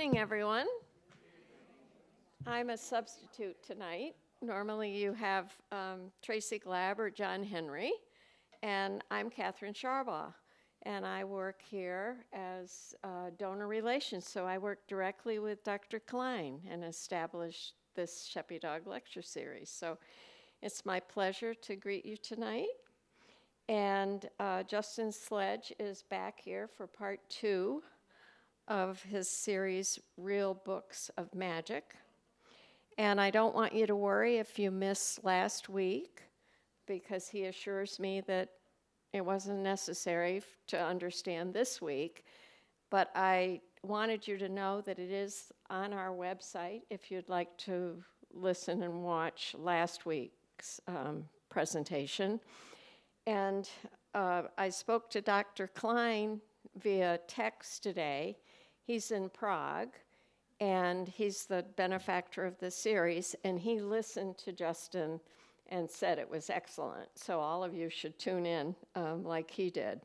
evening, everyone. I'm a substitute tonight. Normally you have Tracy Glab or John Henry, and I'm Catherine Sharbaugh, and I work here as donor relations. So I work directly with Dr. Klein and established this Sheppy Dog Lecture Series. So it's my pleasure to greet you tonight. And Justin Sledge is back here for part 2 of his series, Real Books of Magic. And I don't want you to worry if you missed last week, because he assures me that it wasn't necessary to understand this week. But I wanted you to know that it is on our website if you'd like to listen and watch last week's presentation. And I spoke to Dr. Klein via text today. He's in Prague, and he's the benefactor of the series, and he listened to Justin and said it was excellent. So all of you should tune in like he did.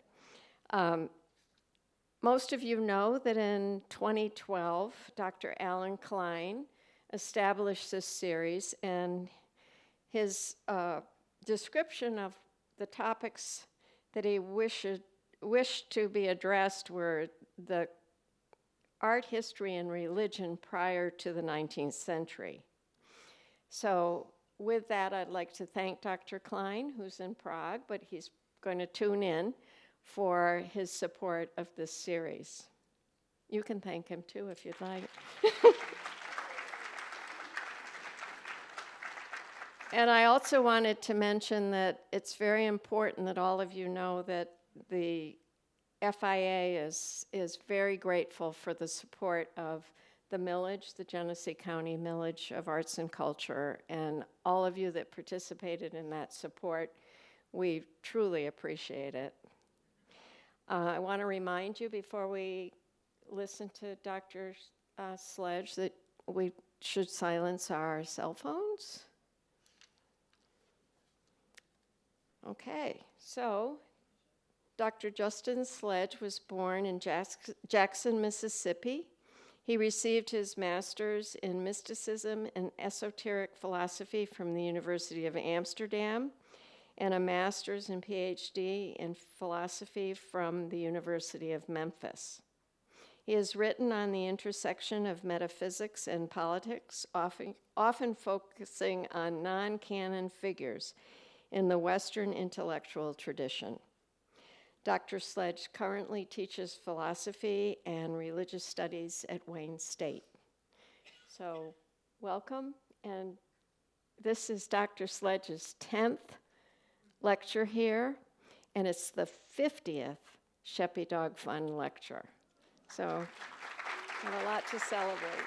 Most of you know that in 2012, Dr. Alan Klein established this series, and his description of the topics that he wished to be addressed were the art history and religion prior to the 19th century. So with that, I'd like to thank Dr. Klein, who's in Prague, but he's going to tune in for his support of this series. You can thank him too if you'd like. And I also wanted to mention that it's very important that all of you know that the FIA is very grateful for the support of the millage, the Genesee County Millage of Arts and Culture, and all of you that participated in that support. We truly appreciate it. I want to remind you before we listen to Dr. Sledge that we should silence our cell phones. Okay, so Dr. Justin Sledge was born in Jackson, Mississippi. He received his master's in mysticism and esoteric philosophy from the University of Amsterdam and a master's and PhD in philosophy from the University of Memphis. He has written on the intersection of metaphysics and politics, often focusing on non-canon figures in the Western intellectual tradition. Dr. Sledge currently teaches philosophy and religious studies at Wayne State. So, welcome, and this is Dr. Sledge's 10th lecture here, and it's the 50th Sheppy Dog Fun lecture. So, we have a lot to celebrate.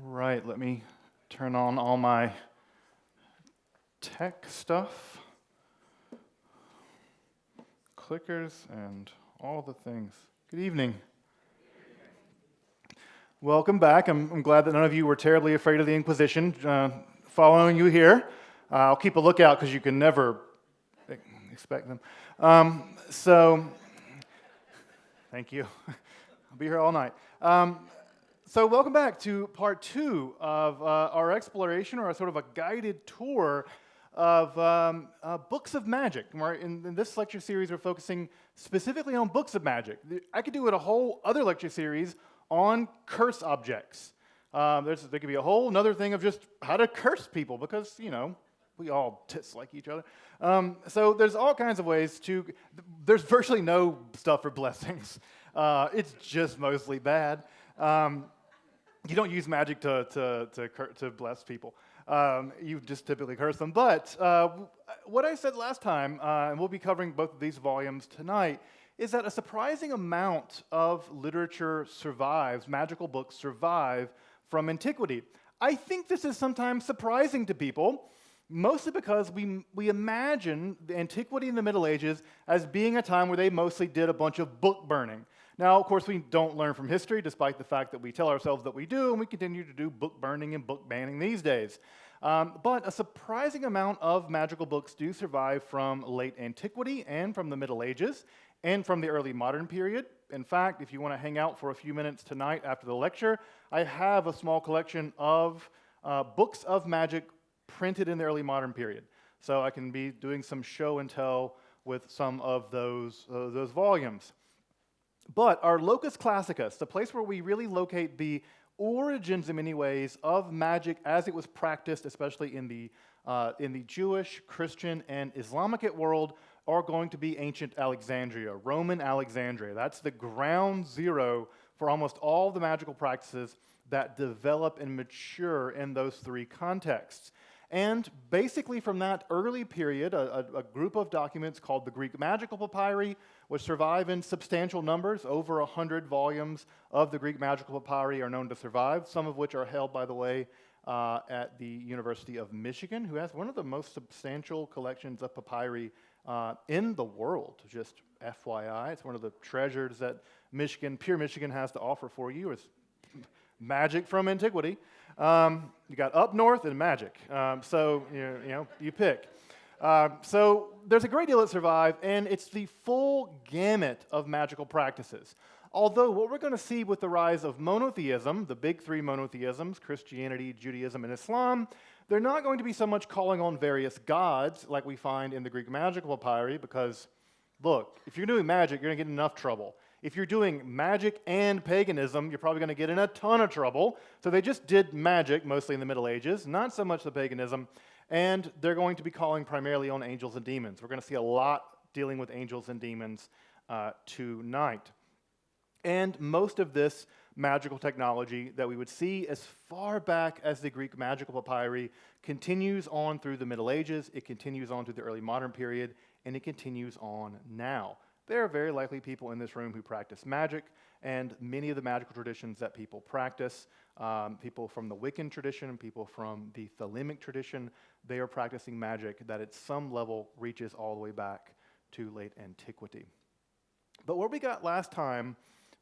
Right, let me turn on all my tech stuff, clickers, and all the things. Good evening. Welcome back. I'm glad that none of you were terribly afraid of the Inquisition following you here. I'll keep a lookout because you can never expect them. So, thank you. I'll be here all night. So welcome back to part 2 of our exploration, or a sort of a guided tour of books of magic. In this lecture series, we're focusing specifically on books of magic. I could do a whole other lecture series on curse objects. There could be a whole another thing of just how to curse people, because, you know, we all dislike each other. So there's all kinds of ways to, there's virtually no stuff for blessings. It's just mostly bad. You don't use magic to bless people. You just typically curse them. But what I said last time, and we'll be covering both of these volumes tonight, is that a surprising amount of literature survives, magical books survive from antiquity. I think this is sometimes surprising to people, mostly because we imagine the antiquity and the Middle Ages as being a time where they mostly did a bunch of book burning. Now, of course, we don't learn from history, despite the fact that we tell ourselves that we do, and we continue to do book burning and book banning these days. But a surprising amount of magical books do survive from late antiquity and from the Middle Ages and from the early modern period. In fact, if you want to hang out for a few minutes tonight after the lecture, I have a small collection of books of magic printed in the early modern period. So I can be doing some show and tell with some of those volumes. But our locus classicus, the place where we really locate the origins in many ways of magic as it was practiced, especially in the Jewish, Christian, and Islamic world, are going to be ancient Alexandria, Roman Alexandria. That's the ground zero for almost all the magical practices that develop and mature in those three contexts. And basically from that early period, a group of documents called the Greek magical papyri, which survive in substantial numbers. Over 100 volumes of the Greek magical papyri are known to survive, some of which are held, by the way, at the University of Michigan, who has one of the most substantial collections of papyri in the world, just FYI. It's one of the treasures that Pure Michigan has to offer for you. It's magic from antiquity. You got up north and magic. So you pick. So there's a great deal that survive, and it's the full gamut of magical practices. Although what we're going to see with the rise of monotheism, the big three monotheisms, Christianity, Judaism, and Islam, they're not going to be so much calling on various gods like we find in the Greek magical papyri, because, look, if you're doing magic, you're going to get in enough trouble. If you're doing magic and paganism, you're probably going to get in a ton of trouble. So they just did magic, mostly in the Middle Ages, not so much the paganism, and they're going to be calling primarily on angels and demons. We're going to see a lot dealing with angels and demons tonight. And most of this magical technology that we would see as far back as the Greek magical papyri continues on through the Middle Ages, it continues on through the early modern period, and it continues on now. There are very likely people in this room who practice magic, and many of the magical traditions that people practice, people from the Wiccan tradition, people from the Thelemic tradition, they are practicing magic that at some level reaches all the way back to late antiquity. But what we got last time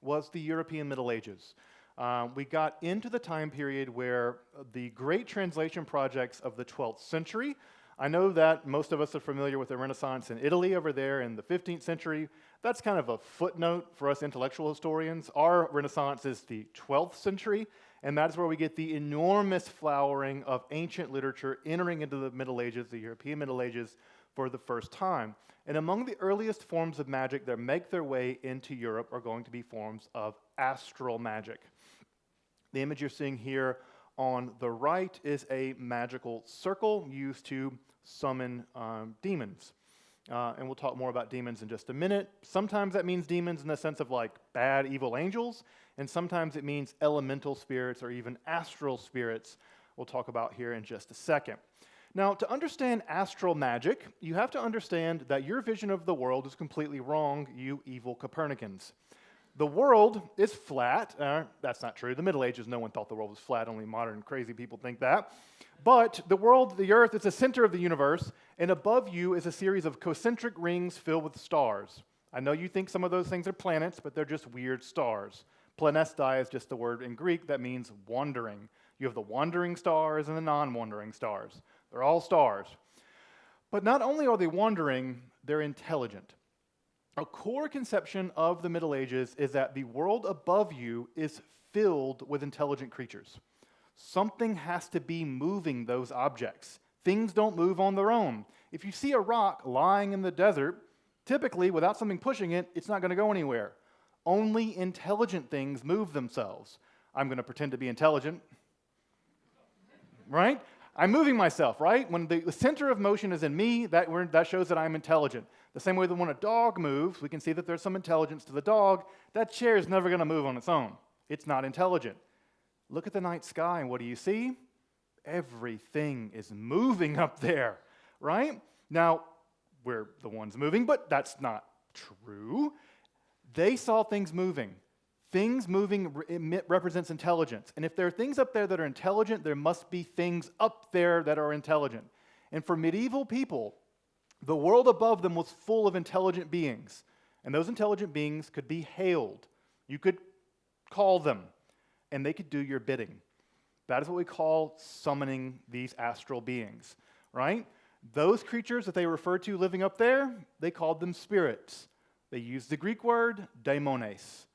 was the European Middle Ages. We got into the time period where the great translation projects of the 12th century. I know that most of us are familiar with the Renaissance in Italy over there in the 15th century. That's kind of a footnote for us intellectual historians. Our Renaissance is the 12th century, and that's where we get the enormous flowering of ancient literature entering into the Middle Ages, the European Middle Ages, for the first time. And among the earliest forms of magic that make their way into Europe are going to be forms of astral magic. The image you're seeing here on the right is a magical circle used to summon demons. And we'll talk more about demons in just a minute. Sometimes that means demons in the sense of like bad, evil angels, and sometimes it means elemental spirits or even astral spirits. We'll talk about here in just a second. Now, to understand astral magic, you have to understand that your vision of the world is completely wrong, you evil Copernicans. The world is flat. That's not true. The Middle Ages, no one thought the world was flat. Only modern crazy people think that. But the world, the earth, is the center of the universe, and above you is a series of concentric rings filled with stars. I know you think some of those things are planets, but they're just weird stars. Planestai is just the word in Greek that means wandering. You have the wandering stars and the non-wandering stars. They're all stars. But not only are they wandering, they're intelligent. A core conception of the Middle Ages is that the world above you is filled with intelligent creatures. Something has to be moving those objects. Things don't move on their own. If you see a rock lying in the desert, typically without something pushing it, it's not going to go anywhere. Only intelligent things move themselves. I'm going to pretend to be intelligent. Right? I'm moving myself, right? When the center of motion is in me, that shows that I'm intelligent. The same way that when a dog moves, we can see that there's some intelligence to the dog. That chair is never going to move on its own. It's not intelligent. Look at the night sky, and what do you see? Everything is moving up there, right? Now, we're the ones moving, but that's not true. They saw things moving. Things moving represents intelligence. And if there are things up there that are intelligent, there must be things up there that are intelligent. And for medieval people, the world above them was full of intelligent beings. And those intelligent beings could be hailed. You could call them, and they could do your bidding. That is what we call summoning these astral beings, right? Those creatures that they referred to living up there, they called them spirits. They used the Greek word daimones.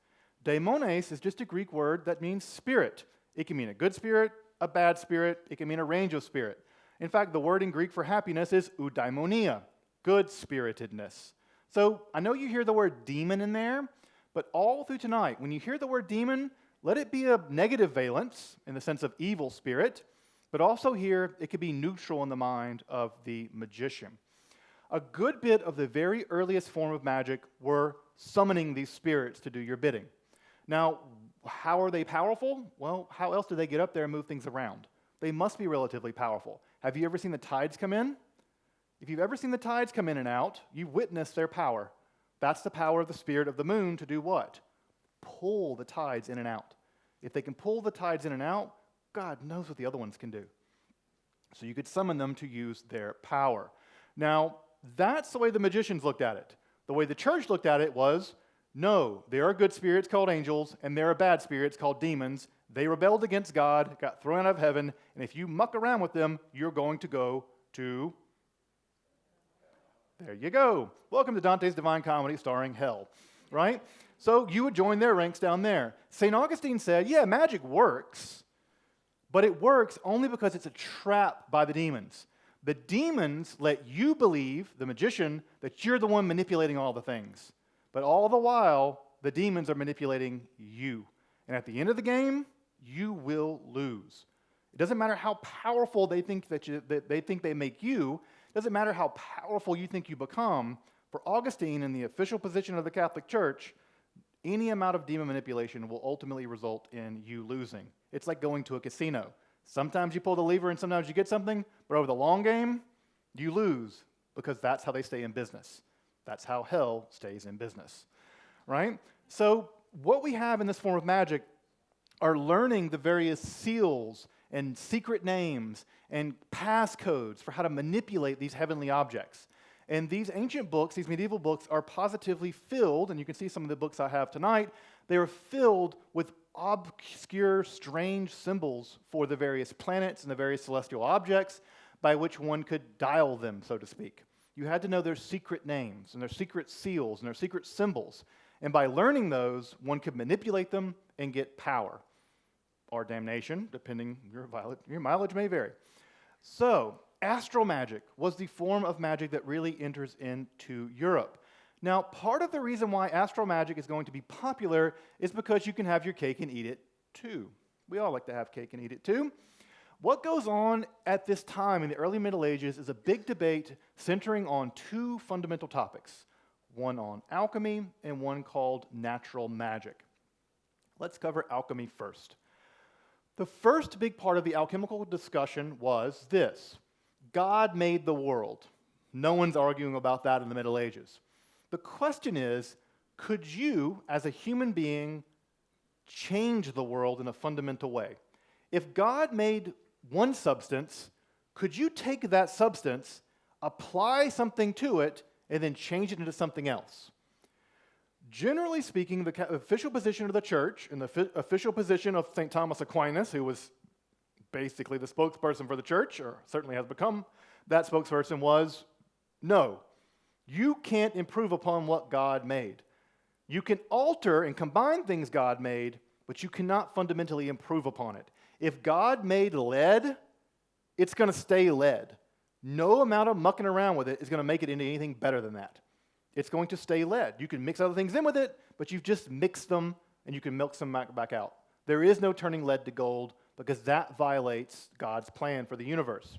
Daimones is just a Greek word that means spirit. It can mean a good spirit, a bad spirit. It can mean a range of spirit. In fact, the word in Greek for happiness is eudaimonia, good-spiritedness. So I know you hear the word demon in there, but all through tonight, when you hear the word demon, let it be a negative valence in the sense of evil spirit, but also here it could be neutral in the mind of the magician. A good bit of the very earliest form of magic were summoning these spirits to do your bidding. Now, how are they powerful? Well, how else do they get up there and move things around? They must be relatively powerful. Have you ever seen the tides come in? If you've ever seen the tides come in and out, you've witnessed their power. That's the power of the spirit of the moon to do what? Pull the tides in and out. If they can pull the tides in and out, God knows what the other ones can do. So you could summon them to use their power. Now, that's the way the magicians looked at it. The way the church looked at it was, no, there are good spirits called angels, and there are bad spirits called demons. They rebelled against God, got thrown out of heaven, and if you muck around with them, you're going to go to... There you go. Welcome to Dante's Divine Comedy starring Hell, right? So you would join their ranks down there. St. Augustine said, yeah, magic works, but it works only because it's a trap by the demons. The demons let you believe, the magician, that you're the one manipulating all the things. But all the while, the demons are manipulating you. And at the end of the game, you will lose. It doesn't matter how powerful they think that they make you. It doesn't matter how powerful you think you become. For Augustine, in the official position of the Catholic Church, any amount of demon manipulation will ultimately result in you losing. It's like going to a casino. Sometimes you pull the lever and sometimes you get something, but over the long game, you lose because that's how they stay in business. That's how hell stays in business, right? So what we have in this form of magic are learning the various seals and secret names and passcodes for how to manipulate these heavenly objects. And these ancient books, these medieval books, are positively filled, and you can see some of the books I have tonight, they are filled with obscure, strange symbols for the various planets and the various celestial objects by which one could dial them, so to speak. You had to know their secret names and their secret seals and their secret symbols. And by learning those, one could manipulate them and get power or damnation, depending, your mileage may vary. So, astral magic was the form of magic that really enters into Europe. Now, part of the reason why astral magic is going to be popular is because you can have your cake and eat it too. We all like to have cake and eat it too. What goes on at this time in the early Middle Ages is a big debate centering on two fundamental topics, one on alchemy and one called natural magic. Let's cover alchemy first. The first big part of the alchemical discussion was this: God made the world. No one's arguing about that in the Middle Ages. The question is, could you, as a human being, change the world in a fundamental way? If God made one substance, could you take that substance, apply something to it, and then change it into something else? Generally speaking, the official position of the church and the official position of St. Thomas Aquinas, who was basically the spokesperson for the church, or certainly has become that spokesperson, was no. You can't improve upon what God made. You can alter and combine things God made, but you cannot fundamentally improve upon it. If God made lead, it's going to stay lead. No amount of mucking around with it is going to make it into anything better than that. It's going to stay lead. You can mix other things in with it, but you've just mixed them and you can milk some back out. There is no turning lead to gold because that violates God's plan for the universe.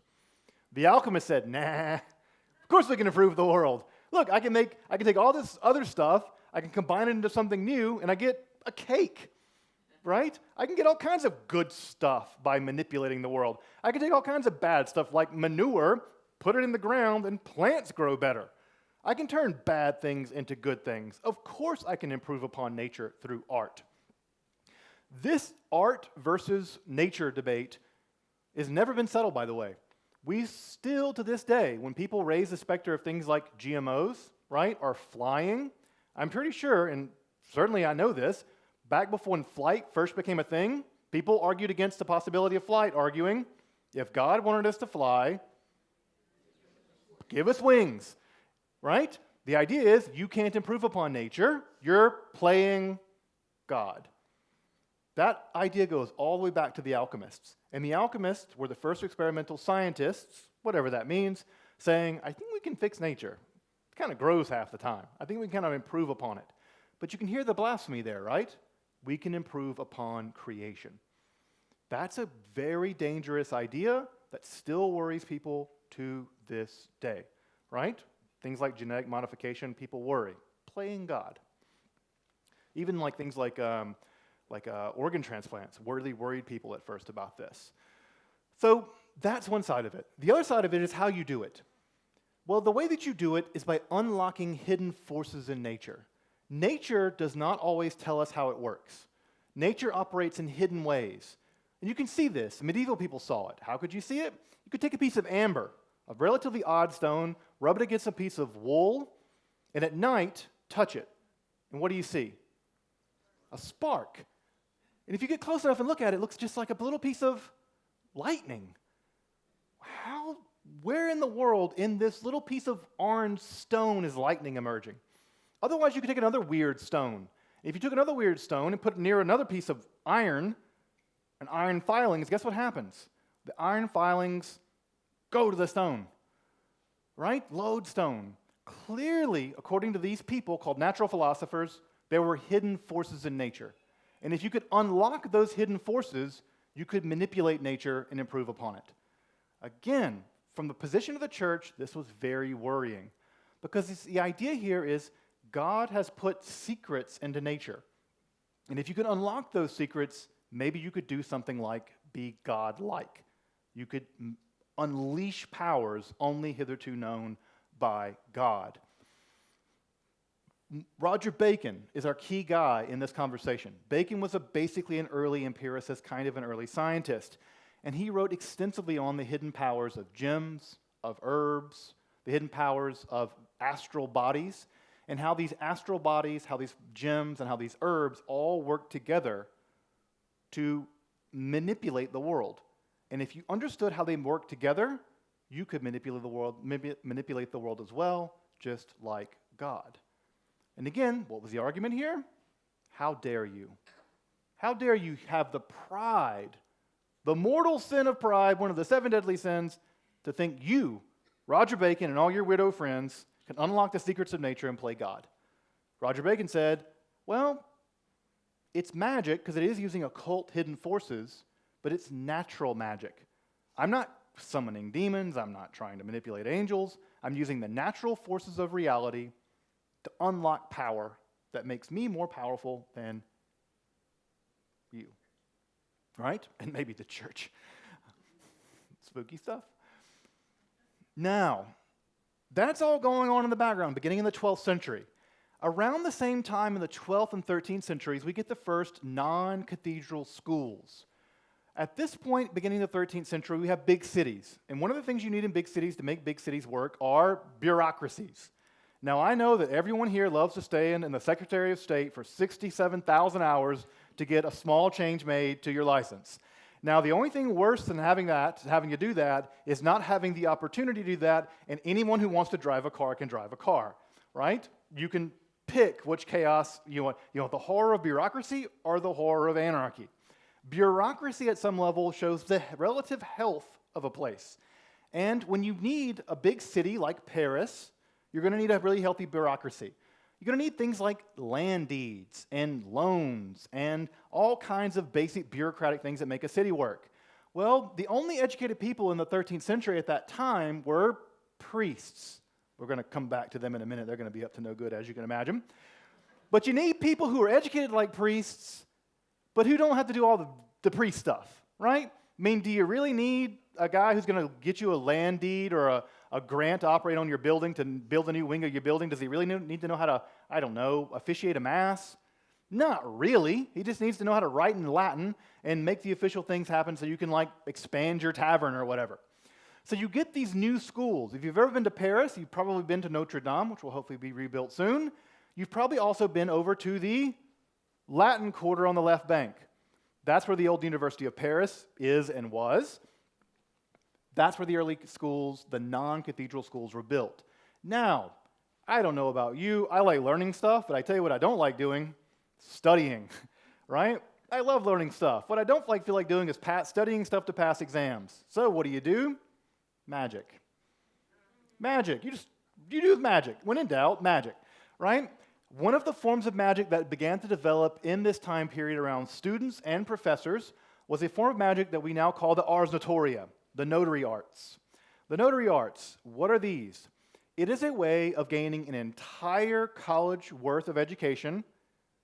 The alchemist said, nah, of course we can improve the world. Look, I can take all this other stuff, I can combine it into something new, and I get a cake, right? I can get all kinds of good stuff by manipulating the world. I can take all kinds of bad stuff like manure, put it in the ground, and plants grow better. I can turn bad things into good things. Of course I can improve upon nature through art. This art versus nature debate has never been settled, by the way. We still, to this day, when people raise the specter of things like GMOs, right, or flying, I'm pretty sure, and certainly I know this, Back before when flight first became a thing, people argued against the possibility of flight, arguing, if God wanted us to fly, give us wings, right? The idea is you can't improve upon nature. You're playing God. That idea goes all the way back to the alchemists. And the alchemists were the first experimental scientists, whatever that means, saying, I think we can fix nature. It kind of grows half the time. I think we can kind of improve upon it. But you can hear the blasphemy there, right? We can improve upon creation. That's a very dangerous idea that still worries people to this day, right? Things like genetic modification, people worry. Playing God. Even like things like organ transplants, really worried people at first about this. So that's one side of it. The other side of it is how you do it. Well, the way that you do it is by unlocking hidden forces in nature. Nature does not always tell us how it works. Nature operates in hidden ways. And you can see this. Medieval people saw it. How could you see it? You could take a piece of amber, a relatively odd stone, rub it against a piece of wool, and at night, touch it. And what do you see? A spark. And if you get close enough and look at it, it looks just like a little piece of lightning. Where in the world in this little piece of orange stone is lightning emerging? Otherwise, you could take another weird stone. If you took another weird stone and put it near another piece of iron, and iron filings, guess what happens? The iron filings go to the stone, right? Lodestone. Clearly, according to these people called natural philosophers, there were hidden forces in nature. And if you could unlock those hidden forces, you could manipulate nature and improve upon it. Again, from the position of the church, this was very worrying. Because the idea here is God has put secrets into nature. And if you could unlock those secrets, maybe you could do something like be God-like. You could unleash powers only hitherto known by God. Roger Bacon is our key guy in this conversation. Bacon was basically an early empiricist, kind of an early scientist. And he wrote extensively on the hidden powers of gems, of herbs, the hidden powers of astral bodies, and how these astral bodies, how these gems, and how these herbs all work together to manipulate the world. And if you understood how they work together, you could manipulate the world as well, just like God. And again, what was the argument here? How dare you? How dare you have the pride, the mortal sin of pride, one of the 7 deadly sins, to think you, Roger Bacon, and all your widow friends can unlock the secrets of nature and play God. Roger Bacon said, well, it's magic because it is using occult hidden forces, but it's natural magic. I'm not summoning demons. I'm not trying to manipulate angels. I'm using the natural forces of reality to unlock power that makes me more powerful than you. Right? And maybe the church. Spooky stuff. Now, that's all going on in the background, beginning in the 12th century. Around the same time in the 12th and 13th centuries, we get the first non-cathedral schools. At this point, beginning of the 13th century, we have big cities. And one of the things you need in big cities to make big cities work are bureaucracies. Now, I know that everyone here loves to stay in the Secretary of State for 67,000 hours to get a small change made to your license. Now, the only thing worse than having to do that, is not having the opportunity to do that, and anyone who wants to drive a car can drive a car, right? You can pick which chaos you want. You want the horror of bureaucracy or the horror of anarchy. Bureaucracy at some level shows the relative health of a place. And when you need a big city like Paris, you're going to need a really healthy bureaucracy. You're going to need things like land deeds and loans and all kinds of basic bureaucratic things that make a city work. Well, the only educated people in the 13th century at that time were priests. We're going to come back to them in a minute. They're going to be up to no good, as you can imagine. But you need people who are educated like priests, but who don't have to do all the priest stuff, right? I mean, do you really need a guy who's going to get you a land deed or a grant to operate on your building to build a new wing of your building? Does he really need to know how to, officiate a mass? Not really. He just needs to know how to write in Latin and make the official things happen so you can, expand your tavern or whatever. So you get these new schools. If you've ever been to Paris, you've probably been to Notre Dame, which will hopefully be rebuilt soon. You've probably also been over to the Latin Quarter on the left bank. That's where the old University of Paris is and was. That's where the early schools, the non-cathedral schools, were built. Now, I don't know about you. I like learning stuff, but I tell you what I don't like doing, studying, right? I love learning stuff. What I don't feel like doing is studying stuff to pass exams. So what do? Magic. Magic. You do magic. When in doubt, magic, right? One of the forms of magic that began to develop in this time period around students and professors was a form of magic that we now call the ars notoria, the notary arts. The notary arts, what are these? It is a way of gaining an entire college worth of education,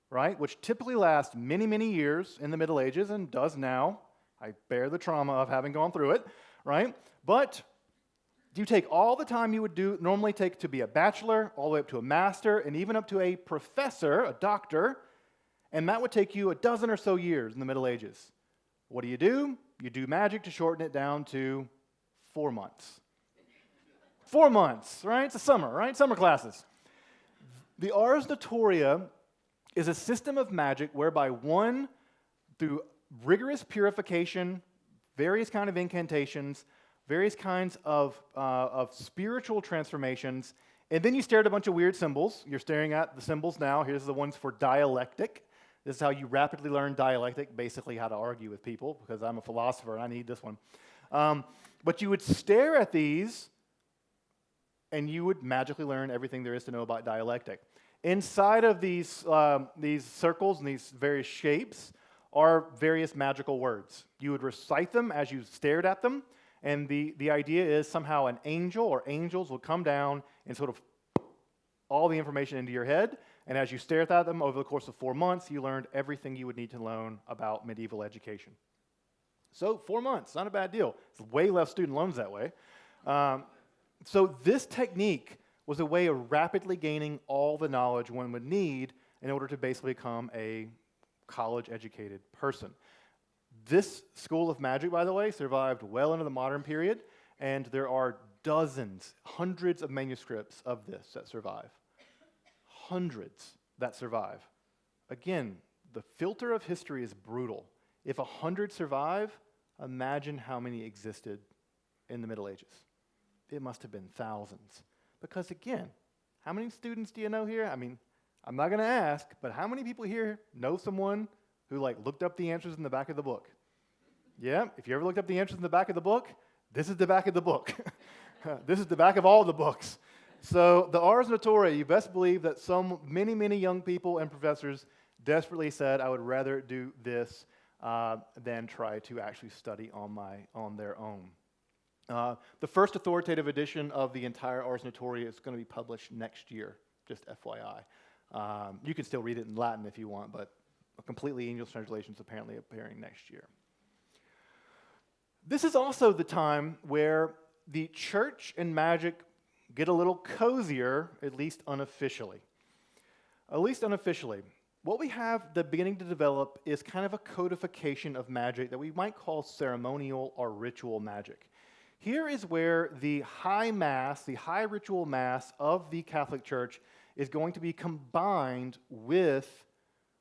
right, which typically lasts many, many years in the Middle Ages and does now. I bear the trauma of having gone through it, right? But you take all the time you would normally take to be a bachelor, all the way up to a master, and even up to a professor, a doctor, and that would take you a dozen or so years in the Middle Ages. What do? You do magic to shorten it down to 4 months. 4 months, right? It's a summer, right? Summer classes. The ars notoria is a system of magic whereby one, through rigorous purification, various kind of incantations, various kinds of spiritual transformations, and then you stare at a bunch of weird symbols. You're staring at the symbols now. Here's the ones for dialectic. This is how you rapidly learn dialectic, basically how to argue with people, because I'm a philosopher and I need this one. But you would stare at these, and you would magically learn everything there is to know about dialectic. Inside of these circles and these various shapes are various magical words. You would recite them as you stared at them, and the idea is somehow an angel or angels will come down and sort of all the information into your head, and as you stared at them over the course of 4 months, you learned everything you would need to learn about medieval education. So 4 months, not a bad deal. It's way less student loans that way. So this technique was a way of rapidly gaining all the knowledge one would need in order to basically become a college-educated person. This school of magic, by the way, survived well into the modern period, and there are dozens, hundreds of manuscripts of this that survive. Hundreds that survive. Again, the filter of history is brutal. If 100 survive, imagine how many existed in the Middle Ages. It must have been thousands. Because again, how many students do you know here? I mean, I'm not going to ask, but how many people here know someone who looked up the answers in the back of the book? Yeah, if you ever looked up the answers in the back of the book, this is the back of the book. This is the back of all the books. So the ars notoria, you best believe that many, many young people and professors desperately said, I would rather do this than try to actually study on their own. The first authoritative edition of the entire ars notoria is going to be published next year, just FYI. You can still read it in Latin if you want, but a completely English translation is apparently appearing next year. This is also the time where the church and magic get a little cozier, at least unofficially. At least unofficially. What we have beginning to develop is kind of a codification of magic that we might call ceremonial or ritual magic. Here is where the high mass, the high ritual mass of the Catholic Church is going to be combined with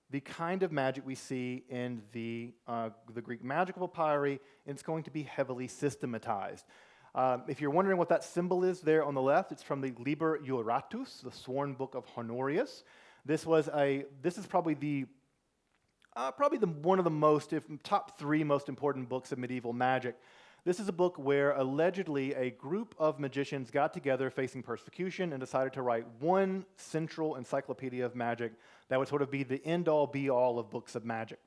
the kind of magic we see in the Greek magical papyri, and it's going to be heavily systematized. If you're wondering what that symbol is there on the left, it's from the Liber Iuratus, the sworn book of Honorius. This is probably one of the most, top 3 most important books of medieval magic. This is a book where allegedly a group of magicians got together facing persecution and decided to write one central encyclopedia of magic that would sort of be the end-all, be-all of books of magic.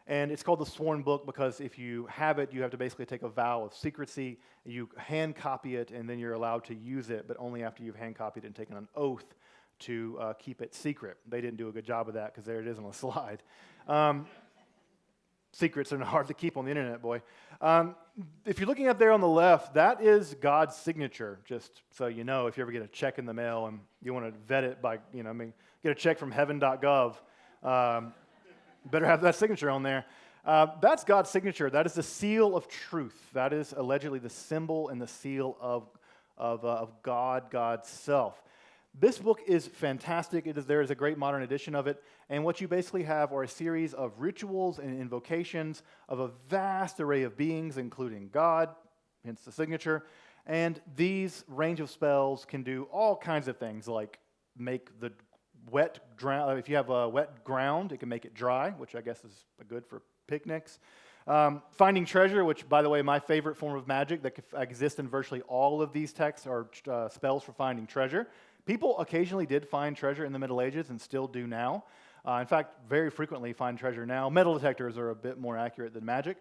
And it's called the Sworn Book because if you have it, you have to basically take a vow of secrecy, you hand copy it, and then you're allowed to use it, but only after you've hand copied it and taken an oath to keep it secret. They didn't do a good job of that because there it is on the slide. Secrets are hard to keep on the internet, boy. If you're looking up there on the left, that is God's signature, just so you know, if you ever get a check in the mail and you want to vet it by, get a check from heaven.gov, better have that signature on there. That's God's signature. That is the seal of truth. That is allegedly the symbol and the seal of God, God's self. This book is fantastic. There is a great modern edition of it, and what you basically have are a series of rituals and invocations of a vast array of beings, including God, hence the signature, and these range of spells can do all kinds of things, like make the wet ground. If you have a wet ground, it can make it dry, which I guess is good for picnics. Finding treasure, which, by the way, my favorite form of magic that exists in virtually all of these texts are spells for finding treasure. People occasionally did find treasure in the Middle Ages and still do now. In fact, very frequently find treasure now. Metal detectors are a bit more accurate than magic.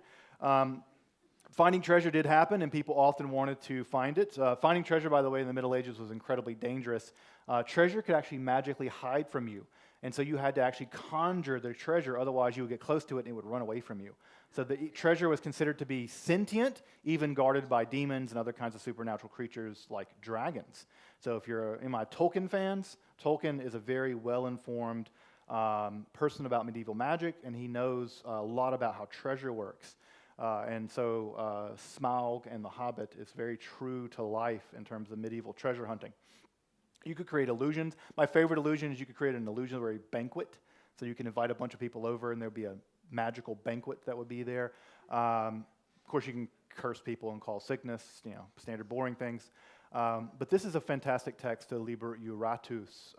Finding treasure did happen, and people often wanted to find it. Finding treasure, by the way, in the Middle Ages was incredibly dangerous. Treasure could actually magically hide from you, and so you had to actually conjure the treasure, otherwise you would get close to it and it would run away from you. So the treasure was considered to be sentient, even guarded by demons and other kinds of supernatural creatures like dragons. So if you're in my Tolkien fans, Tolkien is a very well-informed person about medieval magic, and he knows a lot about how treasure works. And so Smaug and the Hobbit is very true to life in terms of medieval treasure hunting. You could create illusions. My favorite illusion is you could create an illusionary banquet. So you can invite a bunch of people over, and there'd be a magical banquet that would be there. Of course, you can curse people and call sickness, standard boring things. But this is a fantastic text to Liber Iuratus,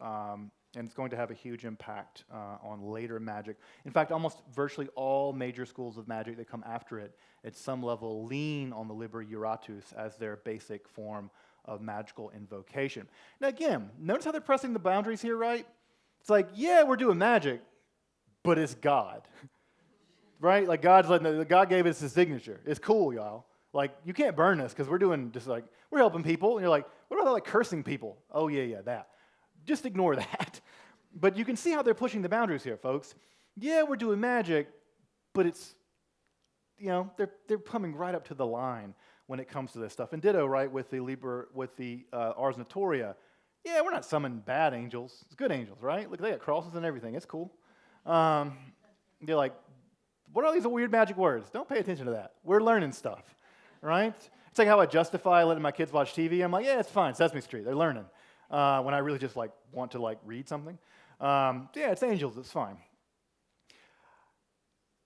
and it's going to have a huge impact on later magic. In fact, almost virtually all major schools of magic that come after it, at some level, lean on the Liber Iuratus as their basic form of magical invocation. Now again, notice how they're pressing the boundaries here, right? It's like, yeah, we're doing magic, but it's God, right? Like God gave us his signature. It's cool, y'all. Like, you can't burn this because we're doing just like, we're helping people. And you're like, what about like cursing people? Oh, yeah, that. Just ignore that. But you can see how they're pushing the boundaries here, folks. Yeah, we're doing magic, but it's, they're coming right up to the line when it comes to this stuff. And ditto, right, with the Ars Notoria. Yeah, we're not summoning bad angels. It's good angels, right? Look, they got crosses and everything. It's cool. You're like, what are these weird magic words? Don't pay attention to that. We're learning stuff, right? It's like how I justify letting my kids watch TV. I'm like, yeah, it's fine. Sesame Street. They're learning. When I really just want to read something. Yeah, it's angels. It's fine.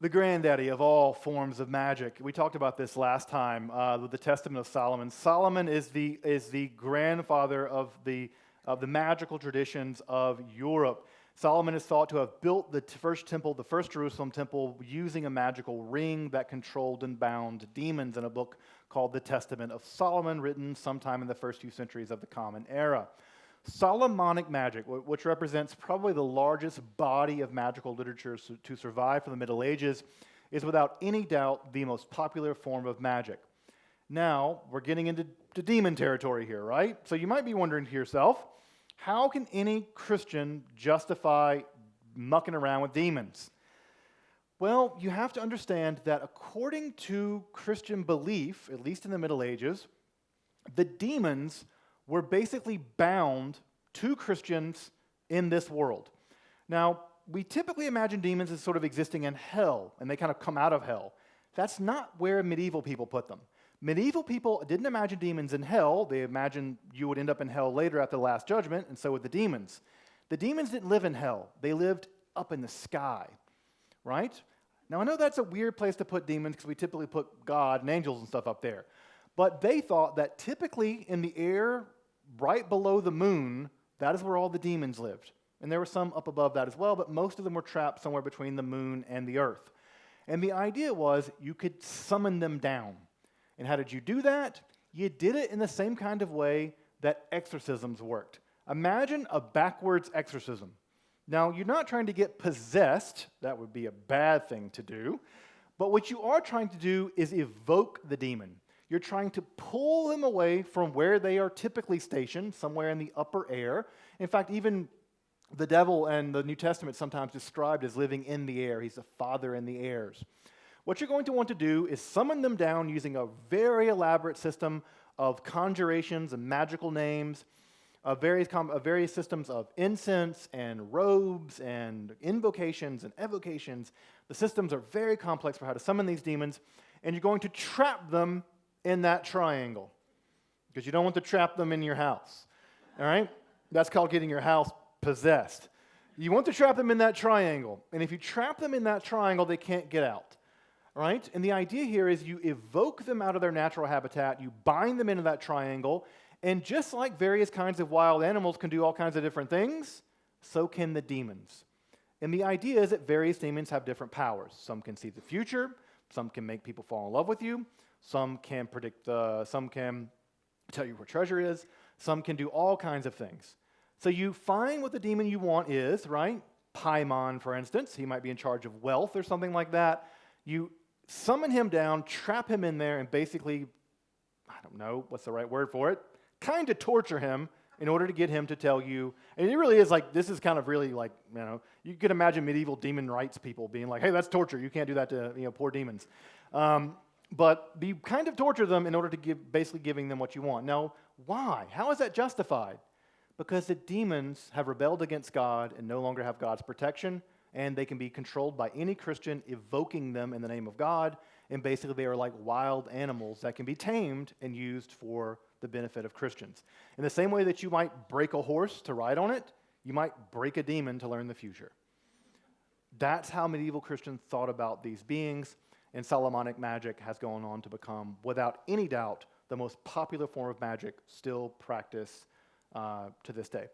The granddaddy of all forms of magic. We talked about this last time with the Testament of Solomon. Solomon is the grandfather of the magical traditions of Europe. Solomon is thought to have built the first temple, the first Jerusalem temple, using a magical ring that controlled and bound demons in a book called the Testament of Solomon, written sometime in the first few centuries of the Common Era. Solomonic magic, which represents probably the largest body of magical literature to survive from the Middle Ages, is without any doubt the most popular form of magic. Now, we're getting into demon territory here, right? So you might be wondering to yourself, how can any Christian justify mucking around with demons? Well, you have to understand that according to Christian belief, at least in the Middle Ages, the demons were basically bound to Christians in this world. Now, we typically imagine demons as sort of existing in hell, and they kind of come out of hell. That's not where medieval people put them. Medieval people didn't imagine demons in hell. They imagined you would end up in hell later after the Last Judgment, and so would the demons. The demons didn't live in hell. They lived up in the sky, right? Now, I know that's a weird place to put demons because we typically put God and angels and stuff up there. But they thought that typically in the air right below the moon, that is where all the demons lived. And there were some up above that as well, but most of them were trapped somewhere between the moon and the earth. And the idea was you could summon them down. And how did you do that? You did it in the same kind of way that exorcisms worked. Imagine a backwards exorcism. Now, you're not trying to get possessed. That would be a bad thing to do. But what you are trying to do is evoke the demon. You're trying to pull them away from where they are typically stationed, somewhere in the upper air. In fact, even the devil and the New Testament sometimes described as living in the air. He's the father in the airs. What you're going to want to do is summon them down using a very elaborate system of conjurations and magical names, various systems of incense and robes and invocations and evocations. The systems are very complex for how to summon these demons, and you're going to trap them in that triangle because you don't want to trap them in your house. All right? That's called getting your house possessed. You want to trap them in that triangle. And if you trap them in that triangle, they can't get out. Right? And the idea here is you evoke them out of their natural habitat, you bind them into that triangle, and just like various kinds of wild animals can do all kinds of different things, so can the demons. And the idea is that various demons have different powers. Some can see the future, some can make people fall in love with you, some can predict, some can tell you where treasure is, some can do all kinds of things. So you find what the demon you want is, right? Paimon, for instance, he might be in charge of wealth or something like that. You summon him down, trap him in there, and basically, I don't know what's the right word for it, kind of torture him in order to get him to tell you, and it really is like, this is kind of really like, you could imagine medieval demon rights people being like, hey, that's torture, you can't do that to, poor demons. But you kind of torture them in order to basically giving them what you want. Now, why? How is that justified? Because the demons have rebelled against God and no longer have God's protection, and they can be controlled by any Christian evoking them in the name of God, and basically they are like wild animals that can be tamed and used for the benefit of Christians. In the same way that you might break a horse to ride on it, you might break a demon to learn the future. That's how medieval Christians thought about these beings, and Solomonic magic has gone on to become, without any doubt, the most popular form of magic still practiced to this day.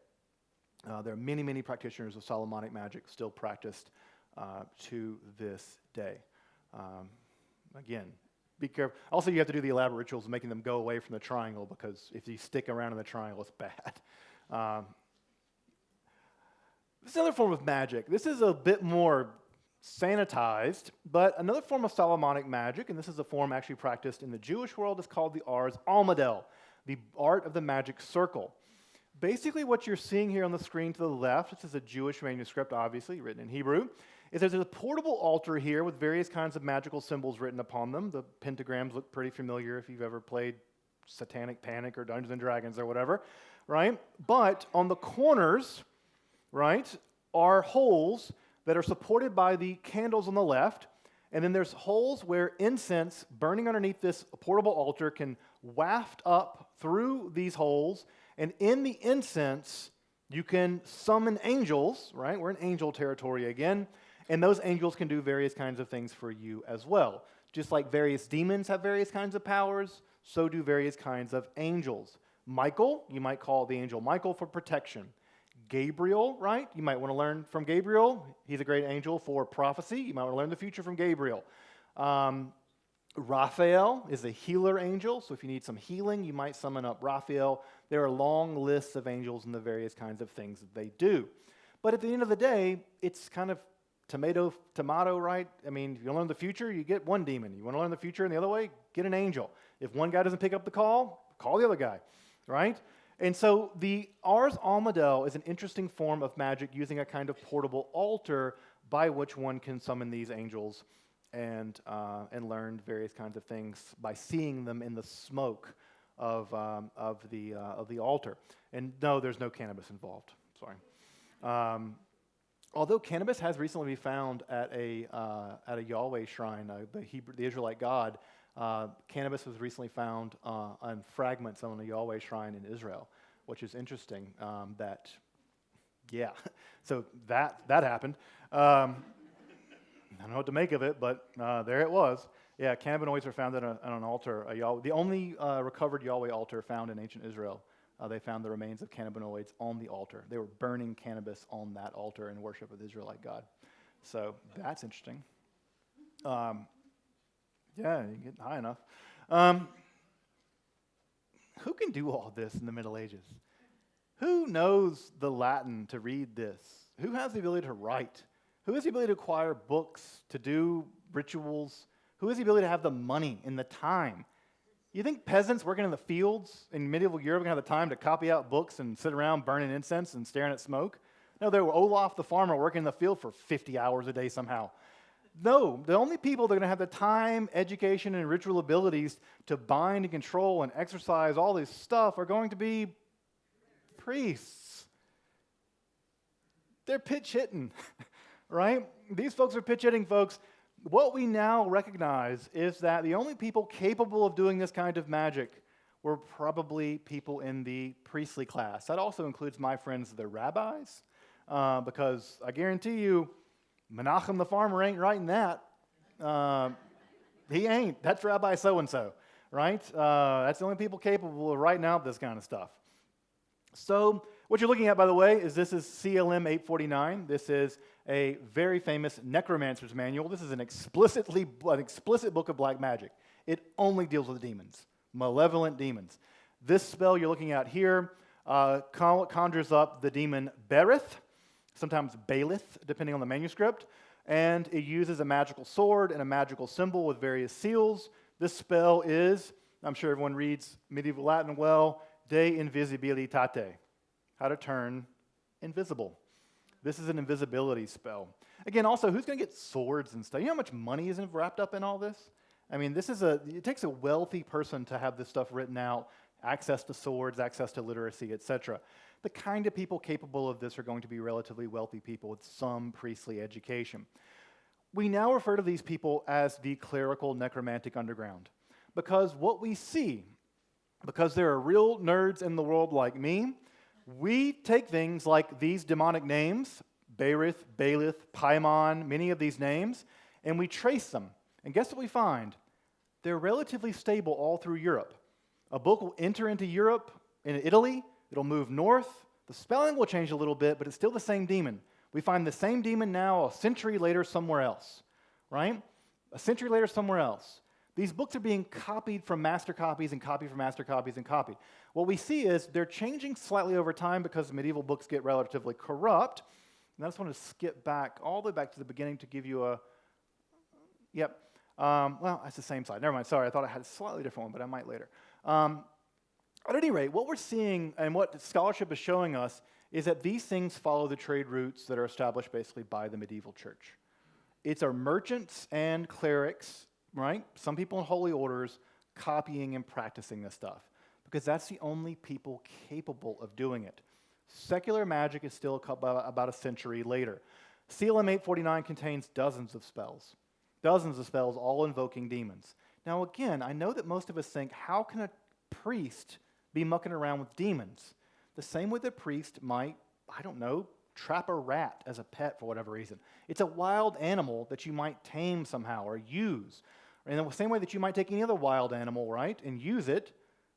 There are many, many practitioners of Solomonic magic still practiced to this day. Again, be careful. Also, you have to do the elaborate rituals of making them go away from the triangle, because if you stick around in the triangle, it's bad. This is another form of magic. This is a bit more sanitized, but another form of Solomonic magic, and this is a form actually practiced in the Jewish world, is called the Ars Almadel, the art of the magic circle. Basically, what you're seeing here on the screen to the left, this is a Jewish manuscript, obviously, written in Hebrew, is there's a portable altar here with various kinds of magical symbols written upon them. The pentagrams look pretty familiar if you've ever played Satanic Panic or Dungeons & Dragons or whatever, right? But on the corners, right, are holes that are supported by the candles on the left, and then there's holes where incense burning underneath this portable altar can waft up through these holes. And in the incense, you can summon angels, right? We're in angel territory again. And those angels can do various kinds of things for you as well. Just like various demons have various kinds of powers, so do various kinds of angels. Michael, you might call the angel Michael for protection. Gabriel, right? You might want to learn from Gabriel. He's a great angel for prophecy. You might want to learn the future from Gabriel. Raphael is a healer angel, so if you need some healing, you might summon up Raphael. There are long lists of angels and the various kinds of things that they do. But at the end of the day, it's kind of tomato, right? I mean, if you learn the future, you get one demon. You want to learn the future in the other way, get an angel. If one guy doesn't pick up the call the other guy, right? And so the Ars Almadel is an interesting form of magic using a kind of portable altar by which one can summon these angels and learn various kinds of things by seeing them in the smoke of the altar. And no, there's no cannabis involved. Sorry. Although cannabis has recently been found at a Yahweh shrine, the Israelite god, cannabis was recently found on fragments on a Yahweh shrine in Israel, which is interesting. So that happened. I don't know what to make of it, but there it was. Yeah, cannabinoids were found on an altar. The only recovered Yahweh altar found in ancient Israel. They found the remains of cannabinoids on the altar. They were burning cannabis on that altar in worship of the Israelite God. So that's interesting. Yeah, you get high enough. Who can do all this in the Middle Ages? Who knows the Latin to read this? Who has the ability to write? Who has the ability to acquire books, to do rituals? Who has the ability to have the money and the time? You think peasants working in the fields in medieval Europe are going to have the time to copy out books and sit around burning incense and staring at smoke? No, they were Olaf the farmer working in the field for 50 hours a day somehow. No, the only people that are going to have the time, education, and ritual abilities to bind and control and exercise all this stuff are going to be priests. They're pitch hitting, right? These folks are pitch hitting folks. What we now recognize is that the only people capable of doing this kind of magic were probably people in the priestly class. That also includes my friends, the rabbis, because I guarantee you, Menachem the farmer ain't writing that. He ain't. That's Rabbi so-and-so, right? That's the only people capable of writing out this kind of stuff. So what you're looking at, by the way, is this is CLM 849. This is a very famous necromancer's manual. This is an explicit book of black magic. It only deals with demons, malevolent demons. This spell you're looking at here conjures up the demon Berith, sometimes Baelith, depending on the manuscript, and it uses a magical sword and a magical symbol with various seals. This spell is, I'm sure everyone reads medieval Latin well, de invisibilitate, how to turn invisible. This is an invisibility spell. Again, also, who's going to get swords and stuff? You know how much money is wrapped up in all this? I mean, it takes a wealthy person to have this stuff written out, access to swords, access to literacy, etc. The kind of people capable of this are going to be relatively wealthy people with some priestly education. We now refer to these people as the clerical necromantic underground, because what we see, because there are real nerds in the world like me, we take things like these demonic names, Berith, Baelith, Paimon, many of these names, and we trace them. And guess what we find? They're relatively stable all through Europe. A book will enter into Europe, in Italy, it'll move north, the spelling will change a little bit, but it's still the same demon. We find the same demon now a century later somewhere else, right? A century later somewhere else. These books are being copied from master copies and copied from master copies and copied. What we see is they're changing slightly over time because medieval books get relatively corrupt. And I just want to skip back all the way back to the beginning to give you a, well, that's the same slide. Never mind, sorry, I thought I had a slightly different one, but I might later. At any rate, what we're seeing and what scholarship is showing us is that these things follow the trade routes that are established basically by the medieval church. It's our merchants and clerics, right? Some people in holy orders copying and practicing this stuff because that's the only people capable of doing it. Secular magic is still about a century later. CLM 849 contains dozens of spells all invoking demons. Now again, I know that most of us think, how can a priest be mucking around with demons? The same way the priest might, I don't know, trap a rat as a pet for whatever reason. It's a wild animal that you might tame somehow or use. In the same way that you might take any other wild animal, right, and use it,